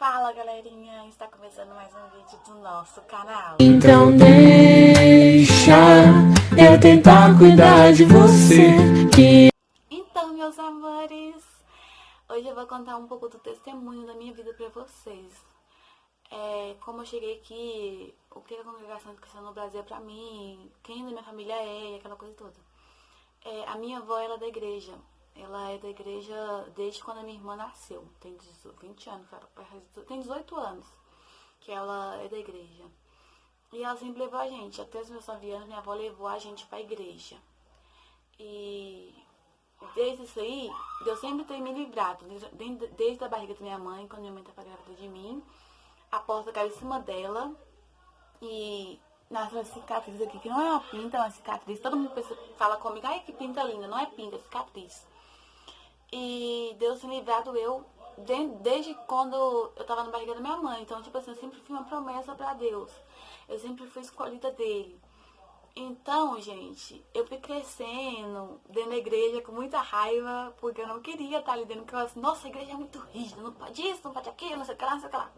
Fala galerinha, está começando mais um vídeo do nosso canal. Então deixa eu tentar cuidar de você. Então, meus amores, hoje eu vou contar um pouco do testemunho da minha vida pra vocês. Como eu cheguei aqui, o que a congregação cristã no Brasil é pra mim, quem da minha família é e aquela coisa toda. A minha avó, ela é da igreja. Ela é da igreja desde quando a minha irmã nasceu. Tem 20 anos, tem 18 anos que ela é da igreja. E ela sempre levou a gente. Até os meus 9 anos, minha avó levou a gente pra igreja. E desde isso aí, Deus sempre tem me livrado. Desde a barriga da minha mãe, quando minha mãe estava grávida de mim, a porta caiu em cima dela. E nasceu uma cicatriz aqui, que não é uma pinta, é uma cicatriz. Todo mundo fala comigo, ai que pinta linda. Não é pinta, é cicatriz. E Deus tem livrado eu desde quando eu tava na barriga da minha mãe. Então, tipo assim, eu sempre fui uma promessa pra Deus. Eu sempre fui escolhida dele. Então, gente, eu fui crescendo dentro da igreja com muita raiva, porque eu não queria estar ali dentro, porque eu falava assim, nossa, a igreja é muito rígida, não pode isso, não pode aquilo, não sei o que lá, não sei o que lá.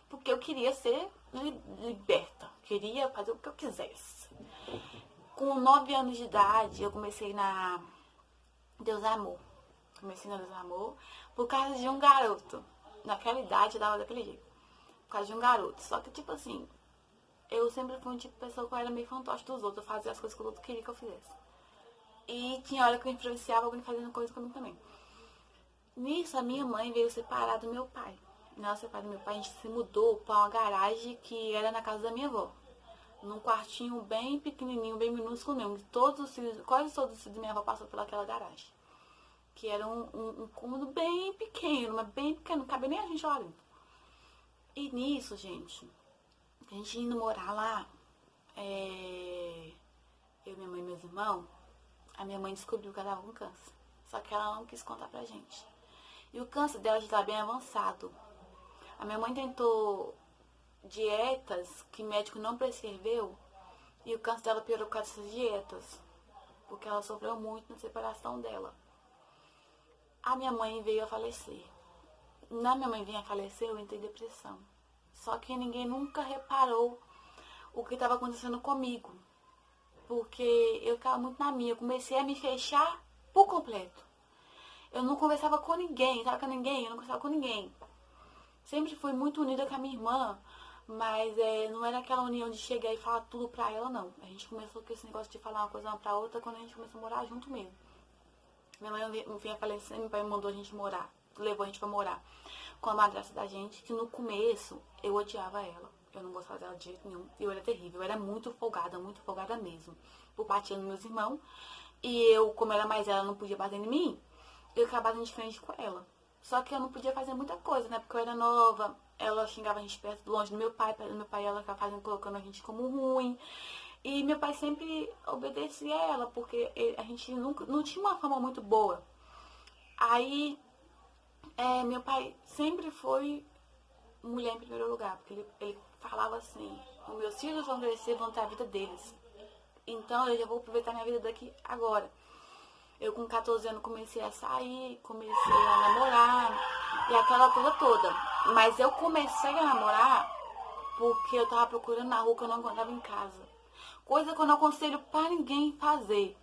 Porque eu queria ser liberta, queria fazer o que eu quisesse. Com 9 anos de idade, eu comecei na Deus Amor. Comecei na Deus Amor por causa de um garoto. Naquela idade eu dava daquele jeito. Por causa de um garoto. Só que, tipo assim, eu sempre fui um tipo de pessoa que eu era meio fantoche dos outros. Eu fazia as coisas que os outros queriam que eu fizesse. E tinha hora que eu influenciava alguém fazendo coisas comigo também. Nisso, a minha mãe veio separar do meu pai. Ela separou do meu pai, a gente se mudou pra uma garagem que era na casa da minha avó. Num quartinho bem pequenininho, bem minúsculo mesmo. Quase todos os filhos da minha avó passaram pelaquela garagem. Que era um cômodo bem pequeno, mas bem pequeno, não cabia nem a gente lá dentro. E nisso, gente, a gente indo morar lá, eu, minha mãe e meus irmãos, a minha mãe descobriu que ela estava com câncer. Só que ela não quis contar pra gente. E o câncer dela já estava bem avançado. A minha mãe tentou dietas que o médico não prescreveu e o câncer dela piorou por causa dessas dietas. Porque ela sofreu muito na separação dela. A minha mãe veio a falecer. Na minha mãe vinha a falecer, eu entrei em depressão. Só que ninguém nunca reparou o que estava acontecendo comigo. Porque eu ficava muito na minha. Eu comecei a me fechar por completo. Eu não conversava com ninguém, sabe com ninguém? Eu não conversava com ninguém. Sempre fui muito unida com a minha irmã, mas não era aquela união de chegar e falar tudo pra ela, não. A gente começou com esse negócio de falar uma coisa uma pra outra quando a gente começou a morar junto mesmo. Minha mãe vinha falecer, meu pai mandou a gente morar, levou a gente pra morar com a madrasta da gente, que no começo eu odiava ela. Eu não gostava dela de jeito nenhum. Eu era terrível, eu era muito folgada mesmo. Por bater nos meus irmãos. E eu, como era mais ela, não podia bater em mim, eu acabava de frente com ela. Só que eu não podia fazer muita coisa, né? Porque eu era nova, ela xingava a gente perto, longe do meu pai ela ficava colocando a gente como ruim. E meu pai sempre obedecia a ela, porque a gente nunca, não tinha uma fama muito boa. Aí, meu pai sempre foi mulher em primeiro lugar, porque ele falava assim, os meus filhos vão crescer, vão ter a vida deles. Então, eu já vou aproveitar minha vida daqui agora. Eu com 14 anos comecei a sair, comecei a namorar, e aquela coisa toda. Mas eu comecei a namorar porque eu tava procurando na rua que eu não encontrava em casa. Coisa que eu não aconselho pra ninguém fazer.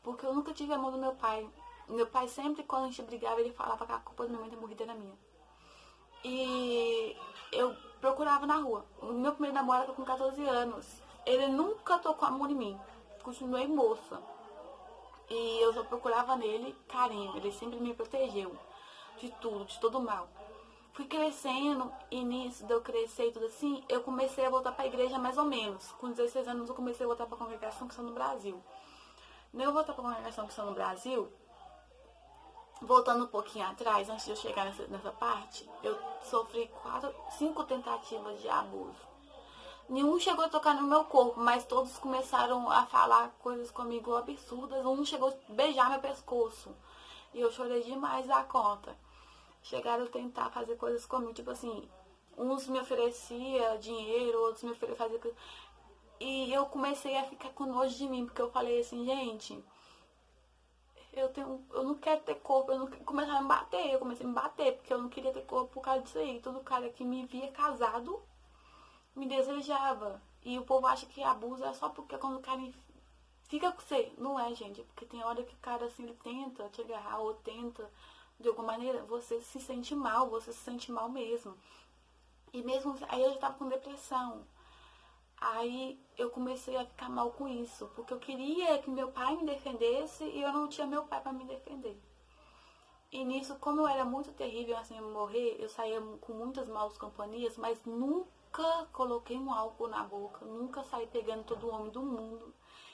Porque eu nunca tive amor do meu pai. Meu pai sempre, quando a gente brigava, ele falava que a culpa da minha mãe ter morrido era minha. E eu procurava na rua. O meu primeiro namorado com 14 anos. Ele nunca tocou a mão em mim. Continuei moça. E eu só procurava nele carinho. Ele sempre me protegeu de tudo, de todo mal. Fui crescendo e nisso de eu crescer e tudo assim, eu comecei a voltar para a igreja mais ou menos. Com 16 anos eu comecei a voltar para a congregação cristã no Brasil. Quando eu voltar para a congregação cristã no Brasil, voltando um pouquinho atrás, antes de eu chegar nessa parte, eu sofri 5 tentativas de abuso. Nenhum chegou a tocar no meu corpo, mas todos começaram a falar coisas comigo absurdas. Um chegou a beijar meu pescoço. E eu chorei demais da conta. Chegaram a tentar fazer coisas comigo, tipo assim, uns me ofereciam dinheiro, outros me ofereciam fazer. E eu comecei a ficar com nojo de mim, porque eu falei assim, gente, eu não quero ter corpo, começaram a me bater, eu comecei a me bater, porque eu não queria ter corpo por causa disso aí. Todo cara que me via casado me desejava. E o povo acha que abuso é só porque quando o cara fica com você. Não é, gente, é porque tem hora que o cara assim, ele tenta te agarrar ou tenta, de alguma maneira, você se sente mal, você se sente mal mesmo. E mesmo aí eu já tava com depressão. Aí eu comecei a ficar mal com isso, porque eu queria que meu pai me defendesse e eu não tinha meu pai para me defender. E nisso, como eu era muito terrível assim morrer, eu saía com muitas maus companhias, mas nunca coloquei um álcool na boca, nunca saí pegando todo homem do mundo.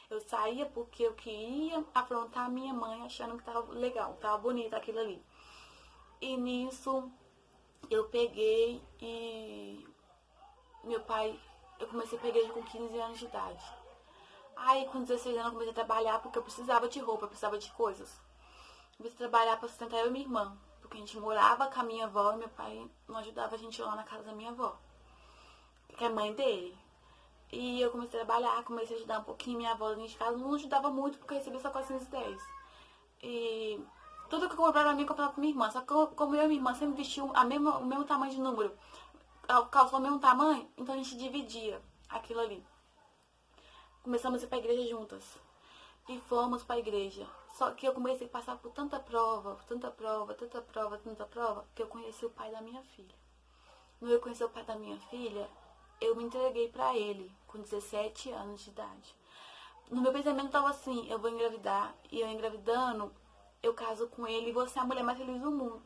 Eu saía porque eu queria afrontar a minha mãe, achando que tava legal, tava bonito aquilo ali. E nisso eu peguei e meu pai, eu comecei a pegar igreja com 15 anos de idade. Aí com 16 anos eu comecei a trabalhar porque eu precisava de roupa, eu precisava de coisas. Comecei a trabalhar para sustentar eu e minha irmã, porque a gente morava com a minha avó e meu pai não ajudava a gente lá na casa da minha avó, que é mãe dele. E eu comecei a trabalhar, comecei a ajudar um pouquinho minha avó dentro de casa, não ajudava muito porque eu recebia só 410. E tudo que eu comprava pra mim, eu comprava pra minha irmã. Só que como eu e minha irmã sempre vestiu o mesmo tamanho de número, calçou o mesmo tamanho, então a gente dividia aquilo ali. Começamos a ir pra igreja juntas. E fomos pra igreja. Só que eu comecei a passar por tanta prova, tanta prova, tanta prova, tanta prova, que eu conheci o pai da minha filha. Quando eu conheci o pai da minha filha, eu me entreguei pra ele, com 17 anos de idade. No meu pensamento tava assim, eu vou engravidar, e eu engravidando, eu caso com ele e vou ser a mulher mais feliz do mundo.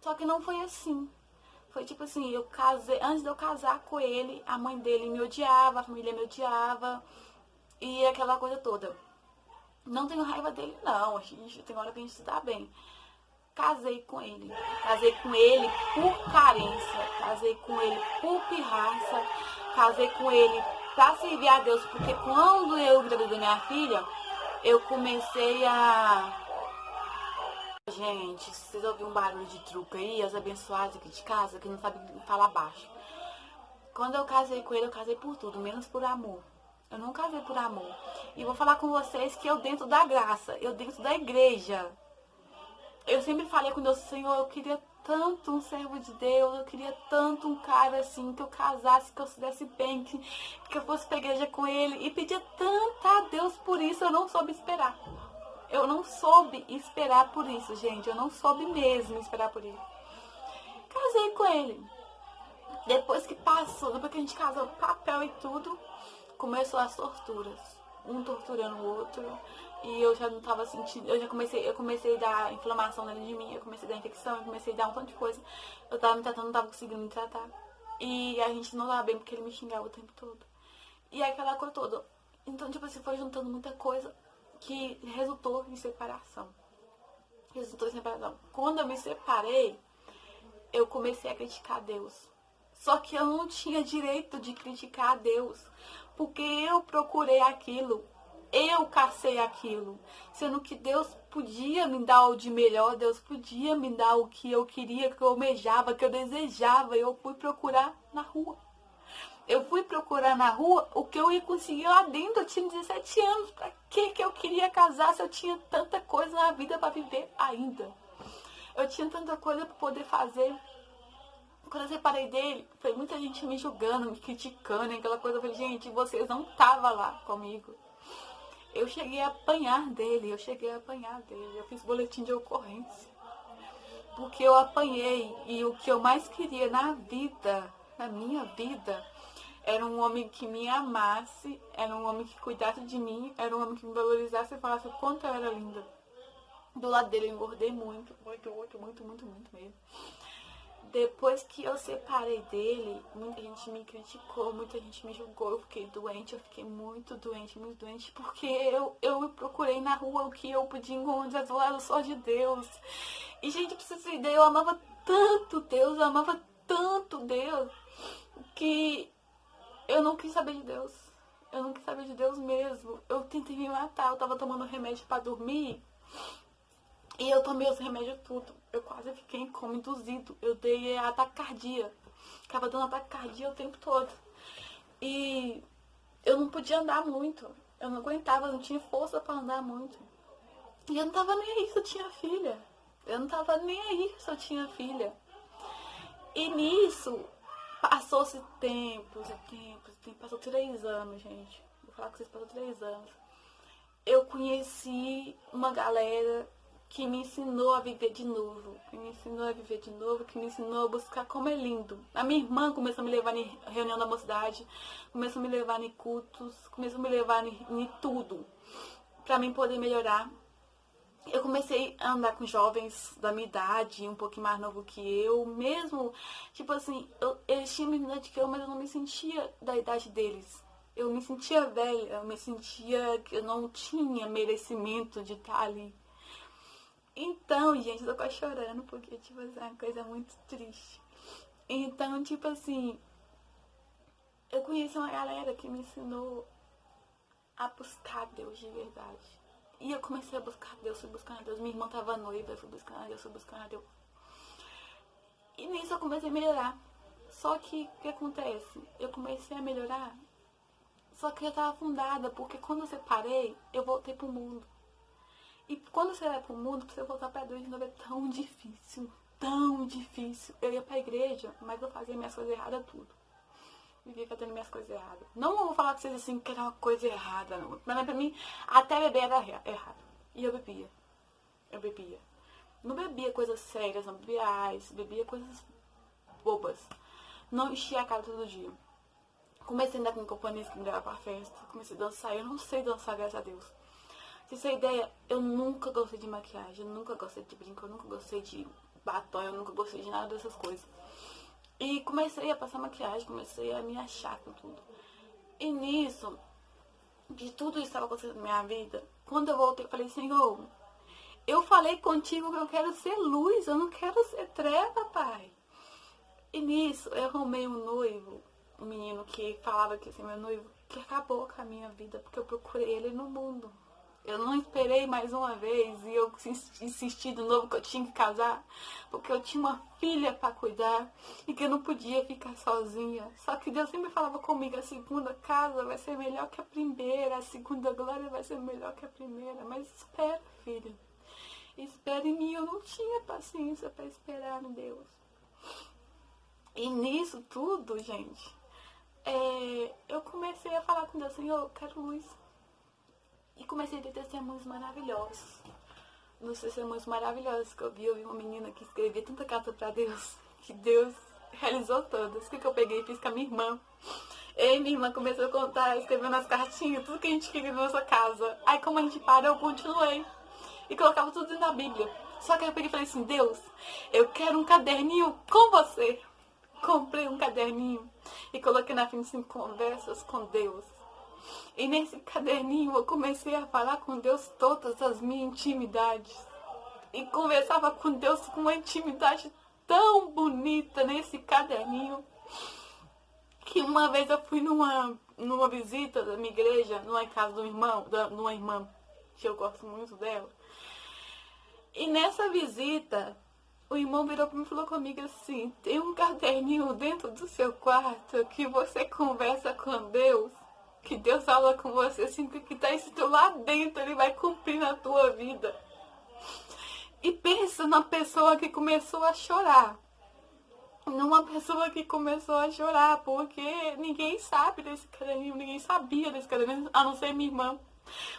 Só que não foi assim. Foi tipo assim, eu casei, antes de eu casar com ele, a mãe dele me odiava, a família me odiava, e aquela coisa toda. Não tenho raiva dele, não, a gente tem hora que a gente se dá bem. Casei com ele por carência, casei com ele por pirraça, casei com ele pra servir a Deus, porque quando eu engravidei minha filha, eu comecei a... Gente, se vocês ouvirem um barulho de truque aí, as abençoadas aqui de casa, que não sabem falar baixo. Quando eu casei com ele, eu casei por tudo, menos por amor. Eu não casei por amor. E vou falar com vocês que eu dentro da graça, eu dentro da igreja, eu sempre falei com Deus, Senhor, eu queria tanto um servo de Deus, eu queria tanto um cara assim, que eu casasse, que eu se desse bem, que eu fosse pra igreja com ele. E pedia tanto a Deus por isso, eu não soube esperar. Eu não soube esperar por isso, gente. Eu não soube mesmo esperar por isso. Casei com ele. Depois que passou, depois que a gente casou, papel e tudo, começou as torturas. Um torturando o outro. E eu já não tava sentindo, eu comecei a dar inflamação dentro de mim, eu comecei a dar infecção, eu comecei a dar um tanto de coisa. Eu tava me tratando, não tava conseguindo me tratar. E a gente não tava bem porque ele me xingava o tempo todo. E aquela coisa toda. Então, tipo assim, foi juntando muita coisa que resultou em separação. Resultou em separação. Quando eu me separei, eu comecei a criticar Deus. Só que eu não tinha direito de criticar a Deus, porque eu procurei aquilo, eu cacei aquilo, sendo que Deus podia me dar o de melhor, Deus podia me dar o que eu queria, que eu almejava, que eu desejava. Eu fui procurar na rua. Eu fui procurar na rua o que eu ia conseguir lá dentro. Eu tinha 17 anos. Pra que eu queria casar se eu tinha tanta coisa na vida para viver ainda? Eu tinha tanta coisa para poder fazer. Quando eu separei dele, foi muita gente me julgando, me criticando, aquela coisa. Eu falei, gente, vocês não estavam lá comigo. Eu cheguei a apanhar dele, eu fiz boletim de ocorrência. Porque eu apanhei, e o que eu mais queria na vida, na minha vida, era um homem que me amasse, era um homem que cuidasse de mim, era um homem que me valorizasse e falasse o quanto eu era linda. Do lado dele eu engordei muito mesmo. Depois que eu separei dele, muita gente me criticou, muita gente me julgou. Eu fiquei doente, eu fiquei muito doente, porque eu procurei na rua o que eu podia encontrar do lado só de Deus. E, gente, pra vocês verem, eu amava tanto Deus, que eu não quis saber de Deus. Eu não quis saber de Deus mesmo. Eu tentei me matar, eu tava tomando remédio pra dormir. E eu tomei os remédios tudo. Eu quase fiquei em coma induzido. Eu dei ataque cardíaco. Ficava dando ataque cardíaco o tempo todo. E eu não podia andar muito. Eu não aguentava, eu não tinha força pra andar muito. E eu não tava nem aí se eu tinha filha. Eu não tava nem aí se eu tinha filha. E nisso, passou-se tempos e tempos. Passou 3 anos, gente. Vou falar com vocês, passou 3 anos. Eu conheci uma galera que me ensinou a viver de novo. Que me ensinou a viver de novo, que me ensinou a buscar como é lindo. A minha irmã começou a me levar em reunião da mocidade, começou a me levar em cultos, começou a me levar em tudo. Pra mim poder melhorar. Eu comecei a andar com jovens da minha idade, um pouquinho mais novo que eu, mesmo, tipo assim, eles tinham a mesma idade que eu, mas eu não me sentia da idade deles. Eu me sentia velha, eu me sentia que eu não tinha merecimento de estar ali. Então, gente, eu tô quase chorando, porque, tipo assim, é uma coisa muito triste. Então, tipo assim, eu conheci uma galera que me ensinou a buscar Deus de verdade. E eu comecei a buscar Deus, fui buscando a Deus. Minha irmã tava noiva, eu fui buscando a Deus, fui buscando a Deus. E nisso eu comecei a melhorar. Só que o que acontece? Eu comecei a melhorar, só que eu tava afundada, porque quando eu separei, eu voltei pro mundo. E quando você vai pro mundo, pra você voltar pra Deus de novo é tão difícil. Tão difícil. Eu ia pra igreja, mas eu fazia minhas coisas erradas tudo. Vivia fazendo minhas coisas erradas. Não vou falar com vocês assim que era uma coisa errada, não. Mas pra mim, até beber era errado. E eu bebia. Eu bebia. Não bebia coisas sérias, não bebia ice, bebia coisas bobas. Não enchia a cara todo dia. Comecei a andar com companhias que me levavam pra festa. Comecei a dançar. Eu não sei dançar, graças a Deus. Se você tem ideia, eu nunca gostei de maquiagem, eu nunca gostei de brinco, eu nunca gostei de batom, eu nunca gostei de nada dessas coisas. E comecei a passar maquiagem, comecei a me achar com tudo. E nisso, de tudo isso estava acontecendo na minha vida, quando eu voltei, eu falei, Senhor, eu falei contigo que eu quero ser luz, eu não quero ser treva, pai. E nisso, eu arrumei um noivo, um menino que falava que ia ser meu noivo, que acabou com a minha vida, porque eu procurei ele no mundo. Eu não esperei mais uma vez e eu insisti de novo que eu tinha que casar, porque eu tinha uma filha para cuidar e que eu não podia ficar sozinha. Só que Deus sempre falava comigo, a segunda casa vai ser melhor que a primeira, a segunda glória vai ser melhor que a primeira. Mas espera, filha. Espera em mim. Eu não tinha paciência para esperar em Deus. E nisso tudo, gente, eu comecei a falar com Deus, Senhor, eu quero luz. E comecei a ter testemunhos maravilhosos. Nos testemunhos maravilhosos que eu vi uma menina que escrevia tanta carta pra Deus, que Deus realizou todas. O que eu peguei e fiz com a minha irmã? E minha irmã começou a contar, escrevendo as cartinhas, tudo que a gente queria na nossa casa. Aí como a gente parou, eu continuei. E colocava tudo na Bíblia. Só que aí eu peguei e falei assim, Deus, eu quero um caderninho com você. Comprei um caderninho e coloquei na frente assim, conversas com Deus. E nesse caderninho eu comecei a falar com Deus todas as minhas intimidades. E conversava com Deus com uma intimidade tão bonita nesse caderninho. Que uma vez eu fui numa visita da minha igreja, numa casa do irmão, numa irmã, que eu gosto muito dela. E nessa visita, o irmão virou para mim e falou comigo assim, tem um caderninho dentro do seu quarto que você conversa com Deus. Que Deus fala com você, assim, que está escrito lá dentro, Ele vai cumprir na tua vida. E pensa na pessoa que começou a chorar. Numa pessoa que começou a chorar, porque ninguém sabe desse caderninho, ninguém sabia desse caderninho, a não ser minha irmã.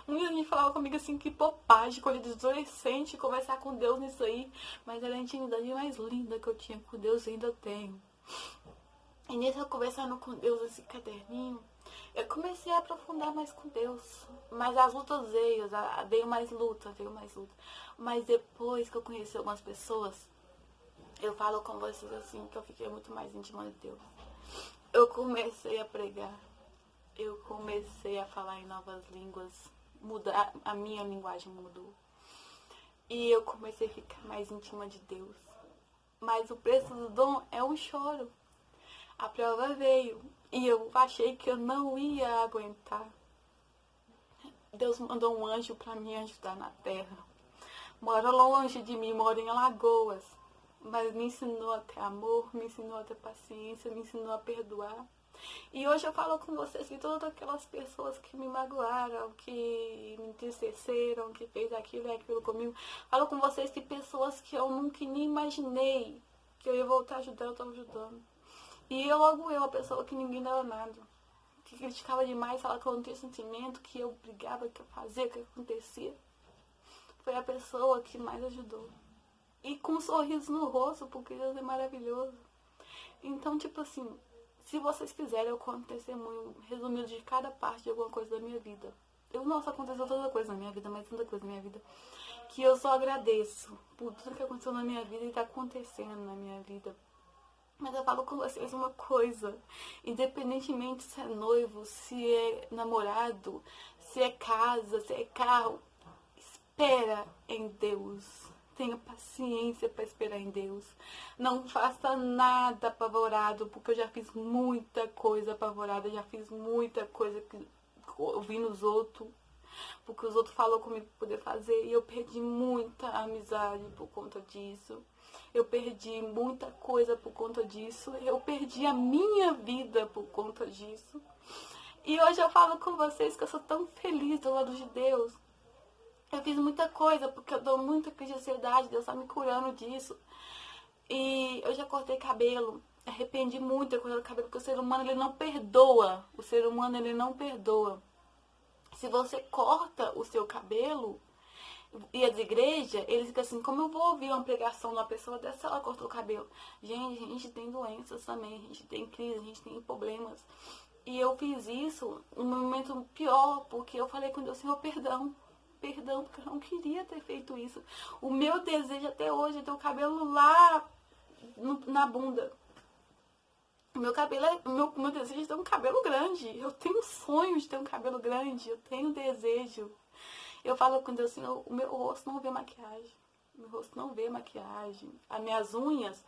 Muita gente falava comigo assim, que bobagem, coisa de adolescente, conversar com Deus nisso aí. Mas era a intimidade mais linda que eu tinha com Deus e ainda tenho. E nisso eu conversando com Deus, esse caderninho, eu comecei a aprofundar mais com Deus. Mas as lutas veio mais luta. Mas depois que eu conheci algumas pessoas, eu falo com vocês assim, que eu fiquei muito mais íntima de Deus. Eu comecei a pregar. Eu comecei a falar em novas línguas. A minha linguagem mudou. E eu comecei a ficar mais íntima de Deus. Mas o preço do dom é um choro. A prova veio e eu achei que eu não ia aguentar. Deus mandou um anjo para me ajudar na terra. Mora longe de mim, mora em Alagoas. mas me ensinou a ter amor, me ensinou a ter paciência, me ensinou a perdoar. E hoje eu falo com vocês que todas aquelas pessoas que me magoaram, que me entristeceram, que fez aquilo e aquilo comigo, falo com vocês que pessoas que eu nunca nem imaginei que eu ia voltar a ajudar, eu tô ajudando. E logo eu, a pessoa que ninguém dava nada, que criticava demais, falava que eu não tinha sentimento, que eu brigava, que eu fazia, que acontecia, foi a pessoa que mais ajudou. E com um sorriso no rosto, porque Deus é maravilhoso. Então, tipo assim, se vocês quiserem, eu conto testemunho resumido de cada parte de alguma coisa da minha vida. Nossa, aconteceu tanta coisa na minha vida, mas tanta coisa na minha vida, que eu só agradeço por tudo que aconteceu na minha vida e tá acontecendo na minha vida. Mas eu falo com vocês uma coisa, independentemente se é noivo, se é namorado, se é casa, se é carro, espera em Deus. Tenha paciência para esperar em Deus. Não faça nada apavorado, porque eu já fiz muita coisa apavorada, já fiz muita coisa que ouvi nos outros, porque os outros falaram comigo para poder fazer, e eu perdi muita amizade por conta disso. Eu perdi muita coisa por conta disso. Eu perdi a minha vida por conta disso. E hoje eu falo com vocês que eu sou tão feliz do lado de Deus. Eu fiz muita coisa, porque eu dou muita crise de ansiedade, Deus tá me curando disso. E eu já cortei cabelo, arrependi muito de cortar o cabelo, porque o ser humano, ele não perdoa. O ser humano, ele não perdoa. Se você corta o seu cabelo, e as igrejas, eles ficam assim, como eu vou ouvir uma pregação de uma pessoa dessa, ela cortou o cabelo. Gente, a gente tem doenças também, a gente tem crise, a gente tem problemas. E eu fiz isso num momento pior, porque eu falei com Deus, Senhor, perdão, porque eu não queria ter feito isso. O meu desejo até hoje é ter o cabelo lá na bunda. O meu cabelo meu desejo é ter um cabelo grande. Eu tenho sonho de ter um cabelo grande, eu tenho desejo. Eu falo com Deus, Senhor, o meu rosto não vê maquiagem. Meu rosto não vê maquiagem. As minhas unhas,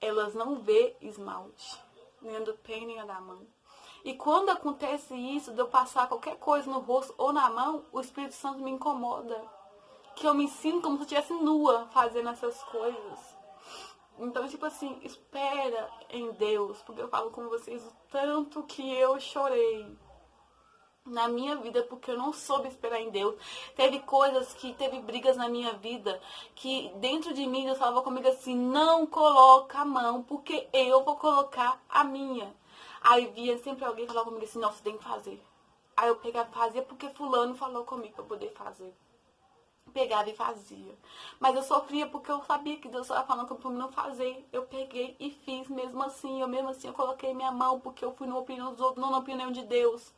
elas não vê esmalte. Nem a do pé, nem a da mão. E quando acontece isso, de eu passar qualquer coisa no rosto ou na mão, o Espírito Santo me incomoda. Que eu me sinto como se eu estivesse nua fazendo essas coisas. Então, tipo assim, espera em Deus. Porque eu falo com vocês o tanto que eu chorei na minha vida, porque eu não soube esperar em Deus. Teve brigas na minha vida, que dentro de mim Deus falava comigo assim, não coloca a mão, porque eu vou colocar a minha. Aí via sempre alguém falar comigo assim, não, você tem que fazer. Aí eu pegava e fazia, porque fulano falou comigo pra eu poder fazer. Pegava e fazia. Mas eu sofria porque eu sabia que Deus estava falando pra mim não fazer. Eu peguei e fiz mesmo assim. Eu coloquei minha mão, porque eu fui na opinião dos outros, não na opinião de Deus.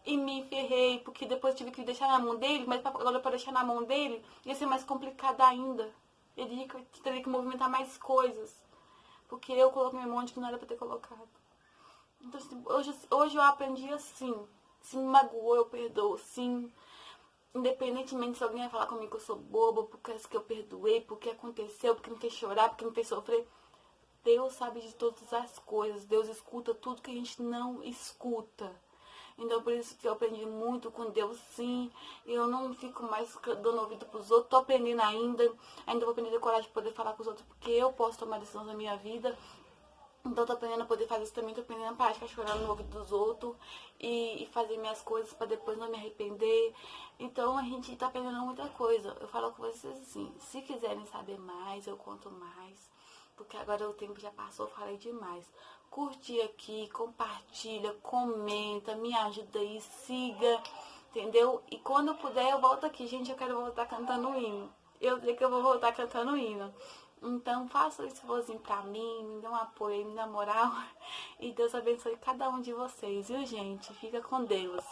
E me ferrei, porque depois tive que deixar na mão dele, mas agora para deixar na mão dele ia ser mais complicado ainda. Ele teria que movimentar mais coisas, porque eu coloquei minha mão onde que não era para ter colocado. Então, assim, hoje eu aprendi assim, se me magoou, eu perdoo, sim. Independentemente se alguém vai falar comigo que eu sou boba, porque que eu perdoei, porque aconteceu, porque me fez chorar, porque me fez sofrer. Deus sabe de todas as coisas, Deus escuta tudo que a gente não escuta. Então, por isso que eu aprendi muito com Deus, sim. E eu não fico mais dando ouvido pros outros. Tô aprendendo ainda. Ainda vou aprender a ter coragem de poder falar com os outros, porque eu posso tomar decisões na minha vida. Então, tô aprendendo a poder fazer isso também. Tô aprendendo a parar de ficar chorando no ouvido dos outros. E fazer minhas coisas pra depois não me arrepender. Então, a gente tá aprendendo muita coisa. Eu falo com vocês assim, se quiserem saber mais, eu conto mais. Porque agora o tempo já passou, eu falei demais. Curte aqui, compartilha, comenta, me ajuda aí, siga, entendeu? E quando eu puder, eu volto aqui. Gente, eu quero voltar cantando o hino. Eu sei que eu vou voltar cantando o hino. Então, faça esse favorzinho pra mim, me dê um apoio aí, me dê uma moral. E Deus abençoe cada um de vocês, viu, gente? Fica com Deus.